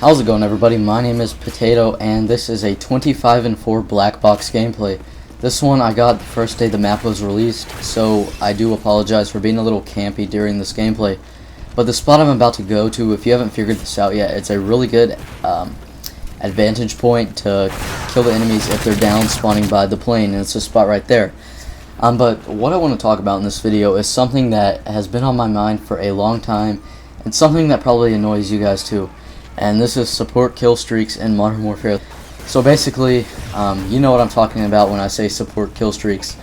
How's it going, everybody? My name is Potato, and this is a 25-4 black box gameplay. This one I got the first day the map was released, so I do apologize for being a little campy during this gameplay. But the spot I'm about to go to, if you haven't figured this out yet, it's a really good advantage point to kill the enemies if they're down spawning by the plane, and it's a spot right there. But what I want to talk about in this video is something that has been on my mind for a long time, and something that probably annoys you guys too. And this is support kill streaks in Modern Warfare. So basically, you know what I'm talking about when I say support kill streaks.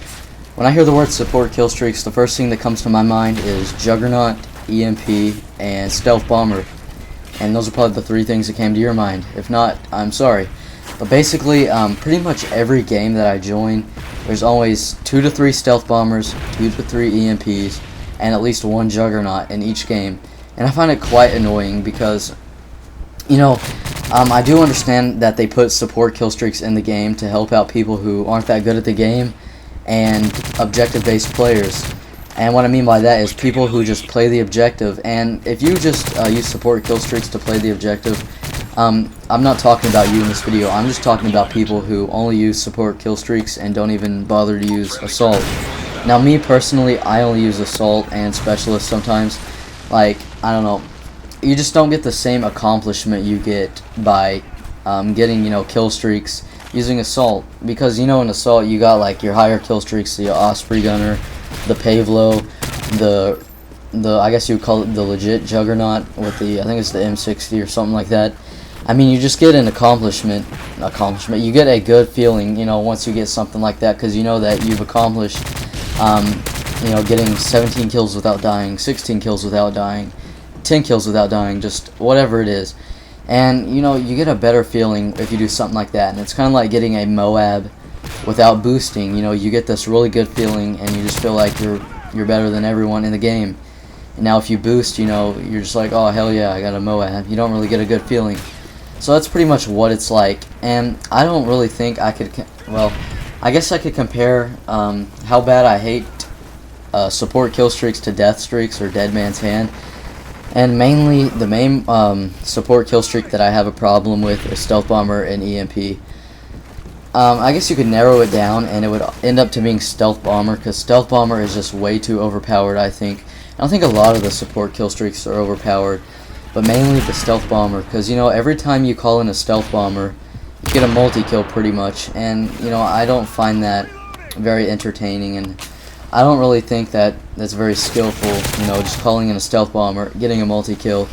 When I hear the word support kill streaks, the first thing that comes to my mind is Juggernaut, EMP, and Stealth Bomber. And those are probably the three things that came to your mind. If not, I'm sorry. But basically, pretty much every game that I join, there's always 2 to 3 Stealth Bombers, 2 to 3 EMPs, and at least 1 Juggernaut in each game. And I find it quite annoying because, you know, I do understand that they put support kill streaks in the game to help out people who aren't that good at the game and objective-based players. And what I mean by that is people who just play the objective. And if you just use support kill streaks to play the objective, I'm not talking about you in this video. I'm just talking about people who only use support kill streaks and don't even bother to use assault. Now, me personally, I only use assault and specialist sometimes. Like, I don't know. You just don't get the same accomplishment you get by getting, you know, kill streaks using assault, because, you know, in assault you got like your higher kill streaks, the Osprey Gunner, the Pavlo, the I guess you would call it the legit Juggernaut with the, I think it's the M60 or something like that. I mean, you just get an accomplishment. You get a good feeling, you know, once you get something like that, because you know that you've accomplished, you know, getting 17 kills without dying, 16 kills without dying, 10 kills without dying, just whatever it is. And, you know, you get a better feeling if you do something like that. And it's kind of like getting a Moab without boosting. You know, you get this really good feeling, and you just feel like you're better than everyone in the game. And now if you boost, you know, you're just like, oh, hell yeah, I got a Moab. You don't really get a good feeling. So that's pretty much what it's like. And I don't really think I could, well, I guess I could compare how bad I hate support kill streaks to death streaks or dead man's hand. And mainly, the main support kill streak that I have a problem with is Stealth Bomber and EMP. I guess you could narrow it down, and it would end up to being Stealth Bomber, because Stealth Bomber is just way too overpowered, I think. I don't think a lot of the support kill streaks are overpowered, but mainly the Stealth Bomber, because, you know, every time you call in a Stealth Bomber, you get a multi-kill pretty much, and, you know, I don't find that very entertaining, and I don't really think that that's very skillful, you know, just calling in a Stealth Bomber, getting a multi-kill.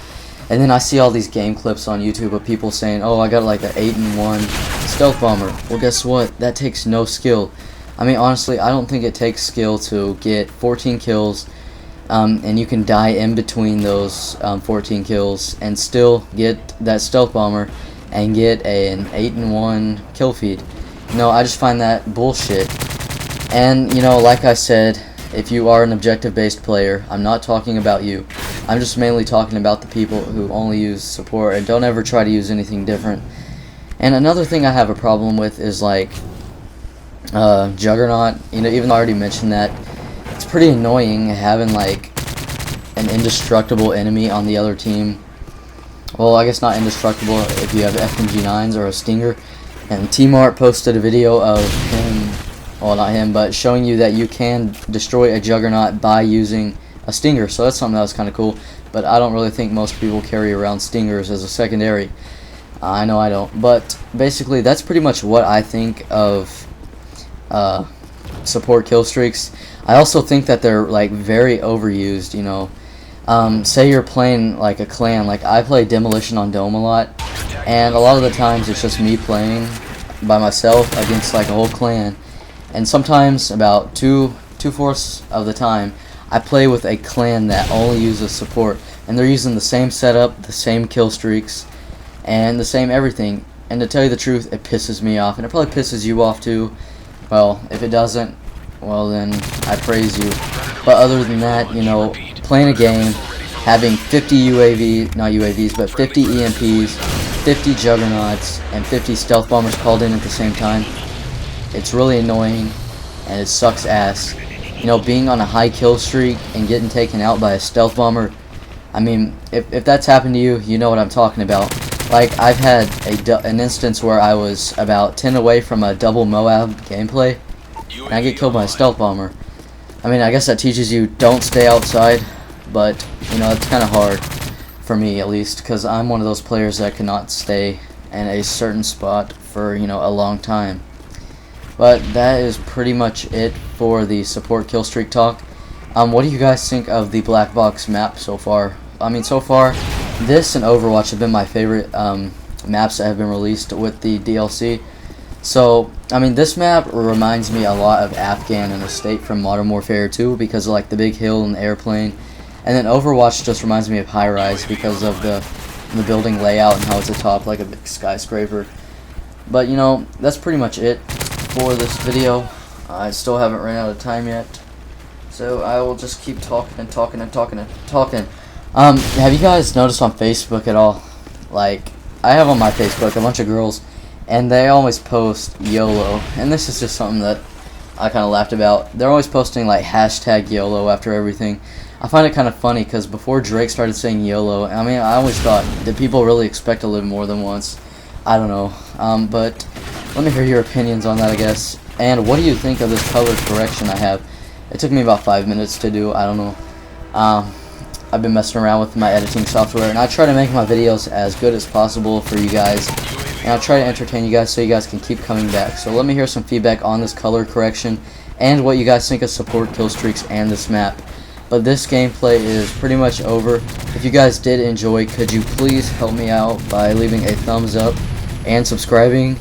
And then I see all these game clips on YouTube of people saying, oh, I got like an 8-1 Stealth Bomber. Well, guess what? That takes no skill. I mean, honestly, I don't think it takes skill to get 14 kills, and you can die in between those 14 kills and still get that Stealth Bomber and get an 8-1 kill feed. No, I just find that bullshit. And, you know, like I said, if you are an objective-based player, I'm not talking about you. I'm just mainly talking about the people who only use support and don't ever try to use anything different. And another thing I have a problem with is, like, Juggernaut. You know, even though I already mentioned that, it's pretty annoying having, like, an indestructible enemy on the other team. Well, I guess not indestructible if you have FMG9s or a Stinger. And T-Mart posted a video of him, well, not him, but showing you that you can destroy a Juggernaut by using a Stinger. So that's something that was kind of cool, but I don't really think most people carry around Stingers as a secondary. I know I don't, but basically that's pretty much what I think of support kill streaks. I also think that they're, like, very overused, you know. Say you're playing like a clan, like I play Demolition on Dome a lot, and a lot of the times it's just me playing by myself against like a whole clan. And sometimes, about two-fourths of the time, I play with a clan that only uses support, and they're using the same setup, the same kill streaks, and the same everything. And to tell you the truth, it pisses me off, and it probably pisses you off too. Well, if it doesn't, well then, I praise you. But other than that, you know, playing a game, having 50 not UAVs, but 50 EMPs, 50 Juggernauts, and 50 Stealth Bombers called in at the same time, it's really annoying, and it sucks ass. You know, being on a high kill streak and getting taken out by a Stealth Bomber, I mean, if that's happened to you, you know what I'm talking about. Like, I've had an instance where I was about 10 away from a double Moab gameplay, and I get killed by a stealth bomber. I mean, I guess that teaches you don't stay outside, but, you know, it's kind of hard, for me at least, because I'm one of those players that cannot stay in a certain spot for, you know, a long time. But that is pretty much it for the support killstreak talk. What do you guys think of the black box map so far? I mean, so far, this and Overwatch have been my favorite maps that have been released with the DLC. So, I mean, this map reminds me a lot of Afghan and Estate from Modern Warfare 2 because of, like, the big hill and the airplane. And then Overwatch just reminds me of High Rise because of the building layout and how it's atop like a big skyscraper. But, you know, that's pretty much it for this video. I still haven't ran out of time yet, so I will just keep talking and talking and talking and talking. Have you guys noticed on Facebook at all? Like, I have on my Facebook a bunch of girls, and they always post YOLO, and this is just something that I kind of laughed about. They're always posting like hashtag YOLO after everything. I find it kind of funny because before Drake started saying YOLO, I mean, I always thought, did people really expect to live more than once? I don't know, but let me hear your opinions on that, I guess. And what do you think of this color correction I have? It took me about 5 minutes to do. I don't know. I've been messing around with my editing software, and I try to make my videos as good as possible for you guys, and I try to entertain you guys so you guys can keep coming back. So let me hear some feedback on this color correction and what you guys think of support killstreaks and this map. But this gameplay is pretty much over. If you guys did enjoy, could you please help me out by leaving a thumbs up and subscribing,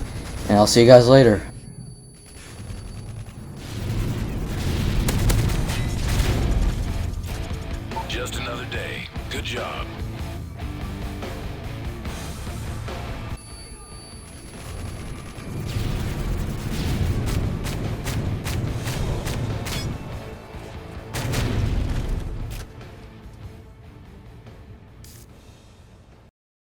and I'll see you guys later. Just another day. Good job.